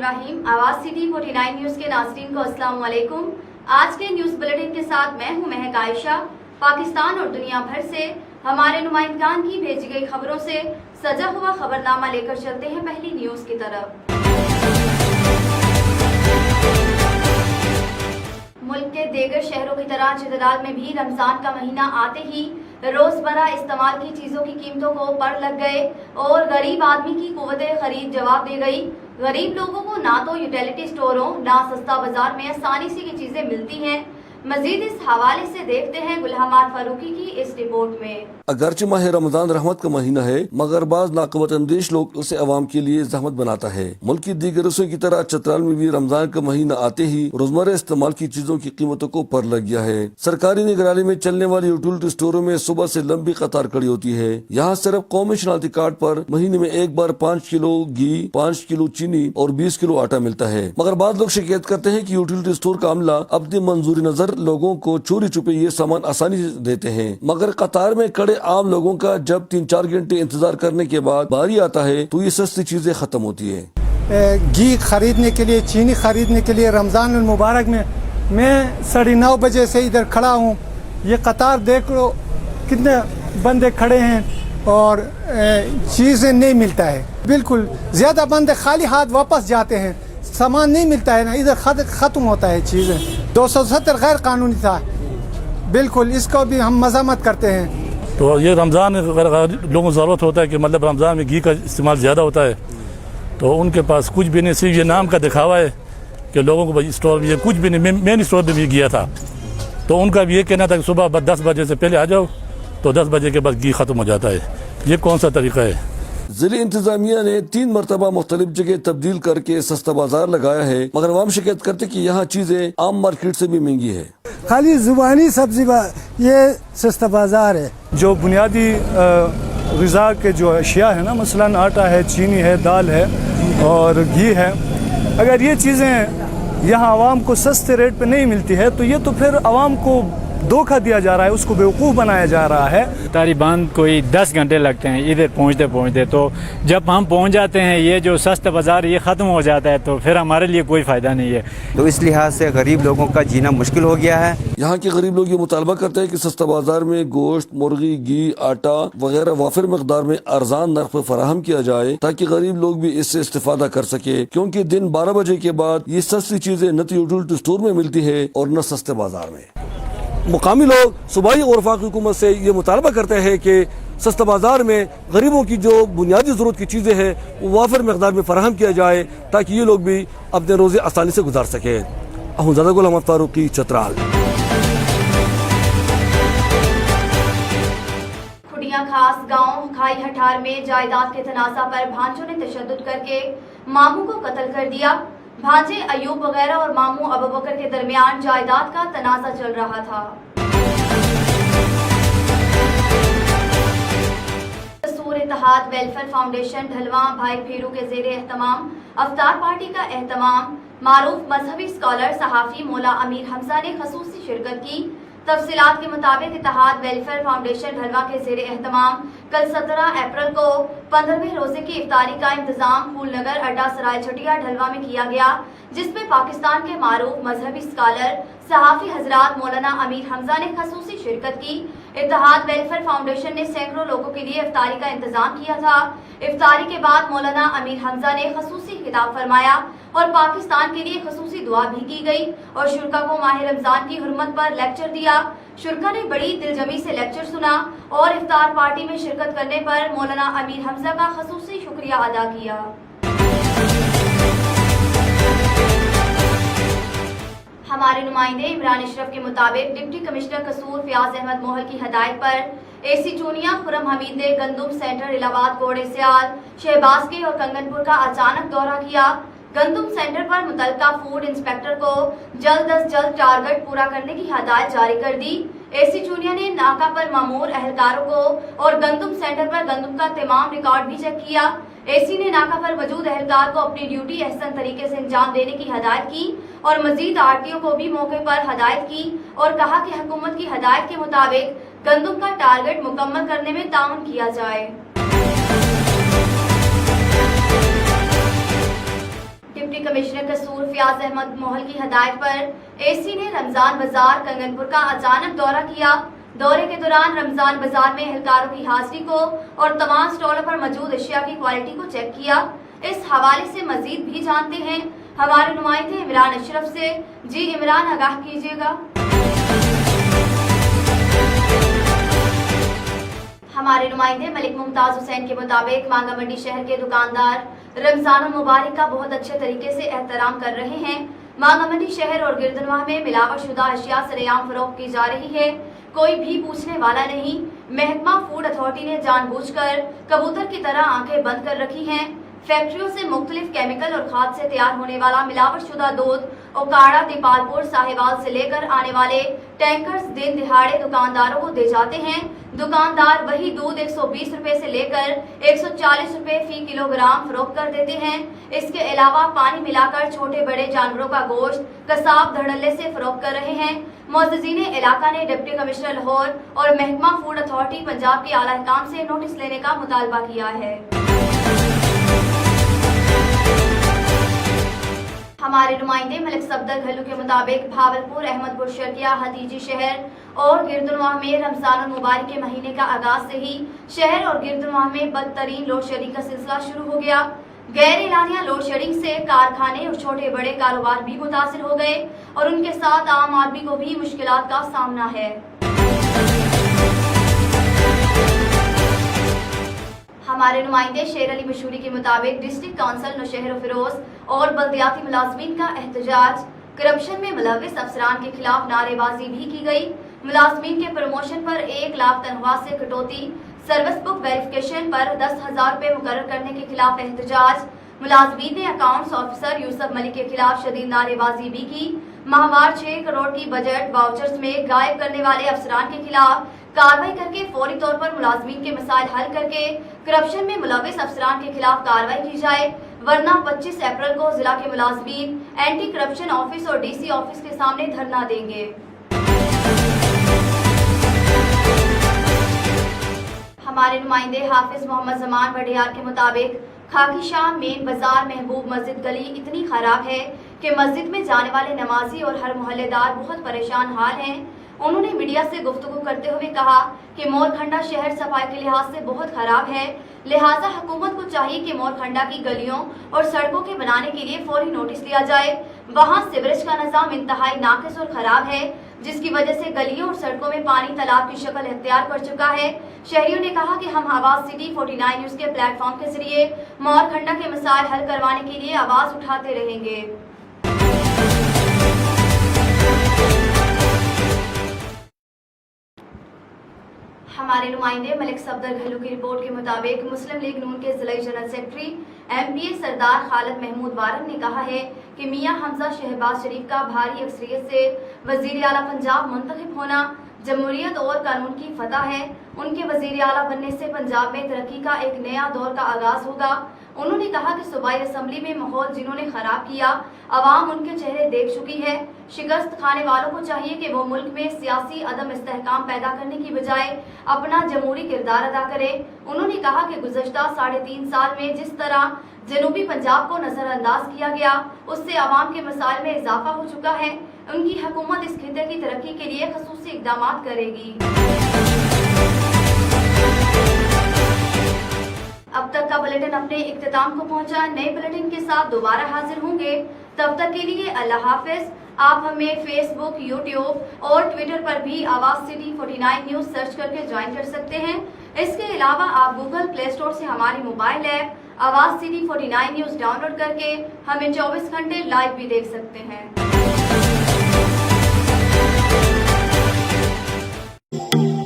बिस्मिल्लाहिर्रहमानिर्रहीम। आवाज city 49 news के नाज़रीन को अस्सलाम वालेकुम। आज के न्यूज बुलेटिन के साथ मैं हूं महक आयशा। पाकिस्तान और दुनिया भर से हमारे नुमाइंदगान की भेजी गई खबरों से सजा हुआ खबरनामा लेकर चलते हैं पहली न्यूज की तरफ। मुल्क के दीगर शहरों की तरह जदराल में भी रमजान का महीना आते ही रोजमर्रा इस्तेमाल की चीजों की कीमतों को पड़ लग गए और गरीब आदमी की कुव्वते खरीद जवाब दे गई। गरीब लोगों को ना तो यूटिलिटी स्टोरों ना सस्ता बाजार में आसानी से ये चीजें मिलती हैं। मजीद इस हवाले से देखते हैं गुलहमार फारूकी की इस रिपोर्ट में। अगरचे माह रमजान रहमत का महीना है, मगर बाज नाक़बत अंदेश लोग उसे अवाम के लिए जहमत बनाता है। मुल्क की दीगर हिस्सों की तरह चतराल में भी रमजान का महीना आते ही रोजमर्रा इस्तेमाल की चीजों की कीमतों को पर लग गया है। सरकारी निगरानी में चलने वाले यूटिलिटी स्टोरों में सुबह से लंबी कतार खड़ी होती है। यहाँ सिर्फ कौमी शनाख्ती कार्ड पर महीने में एक बार 5 किलो घी, 5 किलो चीनी और 20 किलो आटा मिलता है। मगर बाद लोग शिकायत करते हैं कि यूटिलिटी स्टोर का अमला अपनी मंजूरी नजर लोगों को चोरी छुपे ये सामान आसानी से देते हैं। मगर कतार में खड़े आम लोगों का जब 3-4 घंटे इंतजार करने के बाद बारी आता है तो ये सस्ती चीजें खत्म होती है। घी खरीदने के लिए, चीनी खरीदने के लिए रमजान मुबारक में मैं 9:30 बजे से इधर खड़ा हूँ। ये कतार देख लो कितने बंदे खड़े हैं और चीजें नहीं मिलता है। बिल्कुल ज्यादा बंदे खाली हाथ वापस जाते हैं, सामान नहीं मिलता है ना, इधर खत्म होता है चीजें। 270 गैर कानूनी था, बिल्कुल इसको भी हम मज़म्मत करते हैं। तो ये रमज़ान में लोगों को ज़रूरत होता है कि मतलब रमज़ान में घी का इस्तेमाल ज़्यादा होता है, तो उनके पास कुछ भी नहीं, सिर्फ ये नाम का दिखावा है कि लोगों को स्टोर में ये कुछ भी नहीं। मैंने स्टोर में भी गया था तो उनका भी ये कहना था कि सुबह 10 बजे से पहले आ जाओ, तो 10 बजे के बाद घी ख़त्म हो जाता है। ये कौन सा तरीका है? जिले इंतजामिया ने 3 मरतबा मुख्तलिफ जगह तब्दील करके सस्ता बाजार लगाया है, मगर आवाम शिकायत करते कि यहाँ चीजें आम मार्केट से भी महंगी है। खाली जुबानी सब्जी ये सस्ता बाजार है। जो बुनियादी ग़िज़ा के जो अशिया है ना, मसलन आटा है, चीनी है, दाल है और घी है, अगर ये चीज़ें यहाँ आवाम को सस्ते रेट पे नहीं मिलती है तो ये तो फिर आवाम को धोखा दिया जा रहा है, उसको बेवकूफ़ बनाया जा रहा है। तालिबान कोई 10 घंटे लगते हैं इधर पहुँचते, तो जब हम पहुँच जाते हैं ये जो सस्ता बाज़ार ये ख़त्म हो जाता है, तो फिर हमारे लिए कोई फ़ायदा नहीं है। तो इस लिहाज से गरीब लोगों का जीना मुश्किल हो गया है। यहाँ के गरीब लोग ये मुतालबा करते हैं कि सस्ता बाजार में गोश्त, मुर्गी, घी, आटा वगैरह वाफिर मकदार में अर्जान नर्ख पर फराहम किया जाए ताकि गरीब लोग भी इससे इस्तेफादा कर सके, क्योंकि दिन 12 बजे के बाद ये सस्ती चीजें न तो यूटिलिटी स्टोर में मिलती है और न सस्ते बाजार में। मुकामी लोग सूबाई और वफाकी हुकूमत से ये मुतालबा करते हैं कि सस्ता बाजार में गरीबों की जो बुनियादी ज़रूरत की चीज़ें हैं वो वाफिर मकदार में फराहम किया जाए ताकि ये लोग भी अपने रोज़े आसानी से गुजार सकें। अहमद गुलहमार फारूकी, चतराल। खुडिया खास गांव खाई हठार में जायदाद के तनाज़ा पर भांजों ने तशद्दुद करके मामू को कत्ल कर दिया। भांजे अयूब वगैरह और मामू अबू बकर के दरमियान जायदाद का तनाज़ा चल रहा था। सूर इत्तेहाद वेलफेयर फाउंडेशन ढलवा भाई फेरू के ज़ेरे एहतमाम अफ्तार पार्टी का एहतमाम मारूफ मजहबी स्कॉलर सहाफ़ी मौला अमीर हमजा ने खसूसी शिरकत की। तफसीलात के मुताबिक इत्तेहाद वेलफेयर फाउंडेशन ढलवा के ज़ेरे एहतमाम कल 17 अप्रैल को 15वें रोजे की इफ्तारी का इंतजाम फूलनगर अड्डा सराय छटिया ढलवा में किया गया, जिसमें पाकिस्तान के मारूफ मजहबी स्कॉलर सहाफ़ी हजरात मौलाना अमीर हमजा ने खसूसी शिरकत की। इत्तेहाद वेलफेयर फाउंडेशन ने सैकड़ों लोगों के लिए इफ्तारी का इंतजाम किया था। इफ्तारी के बाद मौलाना अमीर हमजा ने खसूसी खिताब फरमाया और पाकिस्तान के लिए खसूसी दुआ भी की गई और शुरका को माह रमजान की हुर्मत पर लेक्चर दिया। शुरका ने बड़ी दिलजमी से लेक्चर सुना और इफ्तार पार्टी में शिरकत करने पर मौलाना अमीर हमजा का खसूसी शुक्रिया अदा किया। हमारे नुमाइंदे इमरान अशरफ के मुताबिक डिप्टी कमिश्नर कसूर फयाज अहमद मोहल की हदायत पर एसी चूनिया खुरम हमीद ने गंदुम सेंटर इलाहाबाद कोड़े सियाल शहबाज के और कंगनपुर का अचानक दौरा किया। गंदुम सेंटर पर मुतलका फूड इंस्पेक्टर को जल्द अज जल्द टारगेट पूरा करने की हदायत जारी कर दी। एसी चूनिया ने नाका पर मामूर अहलकारों को और गंदुम सेंटर पर गंदुम का तमाम रिकॉर्ड भी चेक किया। एसी ने नाका पर मौजूद अहलकार को अपनी ड्यूटी अहसन तरीके से अंजाम देने की हदायत की और मजीद आरटीओ को भी मौके पर हदायत की और कहा कि हुकूमत की हदायत के मुताबिक गंदुम का टारगेट मुकम्मल करने में ताउन किया जाए। डिप्टी कमिश्नर कसूर फयाज अहमद मोहल की हदायत पर एसी ने रमजान बाजार कंगनपुर का अचानक दौरा किया। दौरे के दौरान रमजान बाजार में एहलकारों की हाजिरी को और तमाम स्टॉलों पर मौजूद अशिया की क्वालिटी को चेक किया। इस हवाले से मजीद भी जानते हैं हमारे नुमाइंदे इमरान अशरफ से। जी इमरान, आगाह कीजिएगा। हमारे नुमाइंदे मलिक मुमताज हुसैन के मुताबिक मांगा मंडी शहर के दुकानदार रमजान मुबारक का बहुत अच्छे तरीके से एहतराम कर रहे हैं। मांगा मंडी शहर और गिरदनवाह में मिलावट शुदा अशिया सरेआम फरोख्त की जा रही है, कोई भी पूछने वाला नहीं। महकमा फूड अथॉरिटी ने जानबूझकर कबूतर की तरह आंखें बंद कर रखी हैं। फैक्ट्रियों से मुख्तलिफ केमिकल और खाद से तैयार होने वाला मिलावट शुदा दूध ओकाड़ा, दीपालपुर, साहिवाल से लेकर आने वाले टैंकर्स दिन दिहाड़े दुकानदारों को दे जाते हैं। दुकानदार वही दूध 120 रुपए से लेकर 140 रुपए फी किलोग्राम फरोख्त कर देते हैं। इसके अलावा पानी मिलाकर छोटे बड़े जानवरों का गोश्त कसाब धड़ल्ले से फरोख्त कर रहे हैं। मुअज़्ज़िज़ीन इलाका ने डिप्टी कमिश्नर लाहौर और महकमा फूड अथॉरिटी पंजाब के आला हुकाम से नोटिस लेने का मुतालबा किया है। हमारे नुमाइंदे मलिक सफदर घल्लू के मुताबिक भावलपुर, अहमदपुर शर्किया, हतीजी शहर और गिरदनवाह में रमजान मुबारक के महीने का आगाज से ही शहर और गिरदनवाह में बदतरीन लोड शेडिंग का सिलसिला शुरू हो गया। गैर एलानिया लोड शेडिंग से कारखाने और छोटे बड़े कारोबार भी मुतासिर हो गए और उनके साथ आम आदमी को भी मुश्किलात का सामना है। हमारे नुमाइंदे शेर अली मशहूरी के मुताबिक डिस्ट्रिक्ट काउंसिल नौशहर फिरोज और बल्दियाती मुलाजमीन का एहतजाज, करप्शन में मुलव्विस अफसरान के खिलाफ नारेबाजी भी की गई। मुलाजमीन के प्रमोशन पर 1 लाख तनख्वाह से कटौती, सर्विस बुक वेरिफिकेशन पर 10,000 रुपए मुकर्रर करने के खिलाफ एहतजाज। मुलाजमीन ने अकाउंट्स ऑफिसर यूसुफ मलिक के खिलाफ शदीद नारेबाजी भी की। माहवार 6 करोड़ की बजट वाउचर्स में गायब करने वाले अफसरान के खिलाफ कार्रवाई करके फौरी तौर पर मुलाजमीन के मसाइल हल करके करप्शन में मुलव्विस अफसरान के खिलाफ कार्रवाई की जाए, वरना 25 अप्रैल को जिला के मुलाजमीन एंटी करप्शन ऑफिस और डीसी ऑफिस के सामने धरना देंगे। हमारे नुमाइंदे हाफिज मोहम्मद जमान वडियार के मुताबिक खाकी शाह मेन बाजार महबूब मस्जिद गली इतनी खराब है कि मस्जिद में जाने वाले नमाजी और हर मोहल्लेदार बहुत परेशान हाल हैं। उन्होंने मीडिया से गुफ्तगू करते हुए कहा कि मोरखंडा शहर सफाई के लिहाज से बहुत खराब है, लिहाजा हुकूमत को चाहिए कि मोरखंडा की गलियों और सड़कों के बनाने के लिए फौरी नोटिस लिया जाए। वहां सीवरेज का निजाम इंतहाई नाकिस और खराब है, जिसकी वजह से गलियों और सड़कों में पानी तालाब की शक्ल इख्तियार कर चुका है। शहरियों ने कहा कि हम आवाज सिटी 49 न्यूज के प्लेटफॉर्म के जरिए मोरखंडा के मसाइल हल करवाने के लिए आवाज उठाते रहेंगे। हमारे नुमाइंदे मलिक सफदर घल्लू की रिपोर्ट के मुताबिक मुस्लिम लीग नून के जिला जनरल सेक्रेटरी MPA सरदार खालिद महमूद वारन ने कहा है कि मियां हमजा शहबाज शरीफ का भारी अक्सरियत से वजीर आला पंजाब मुंतखब होना जमहूरियत और कानून की फतह है। उनके वजीर आला बनने से पंजाब में तरक्की का एक नया दौर का आगाज होगा। उन्होंने कहा कि सूबाई असम्बली में माहौल जिन्होंने खराब किया, अवाम उनके चेहरे देख चुकी है। शिकस्त खाने वालों को चाहिए कि वो मुल्क में सियासी अदम इस्तेहकाम पैदा करने की बजाय अपना जमहूरी किरदार अदा करे। उन्होंने कहा कि गुज़श्ता 3.5 साल में जिस तरह जनूबी पंजाब को नजरअंदाज किया गया, उससे अवाम के मसाइल में इजाफा हो चुका है। उनकी हुकूमत इस खिते की तरक्की के लिए खसूसी इक़दामात करेगी। अब तक का बुलेटिन अपने इख्तिताम को पहुंचा। नए बुलेटिन के साथ दोबारा हाजिर होंगे। तब तक के लिए अल्लाह हाफिज। आप हमें फेसबुक, यूट्यूब और ट्विटर पर भी आवाज सिटी 49 न्यूज सर्च करके ज्वाइन कर सकते हैं। इसके अलावा आप गूगल प्ले स्टोर से हमारी मोबाइल ऐप आवाज सिटी 49 न्यूज डाउनलोड करके हमें 24 घंटे लाइव भी देख सकते हैं।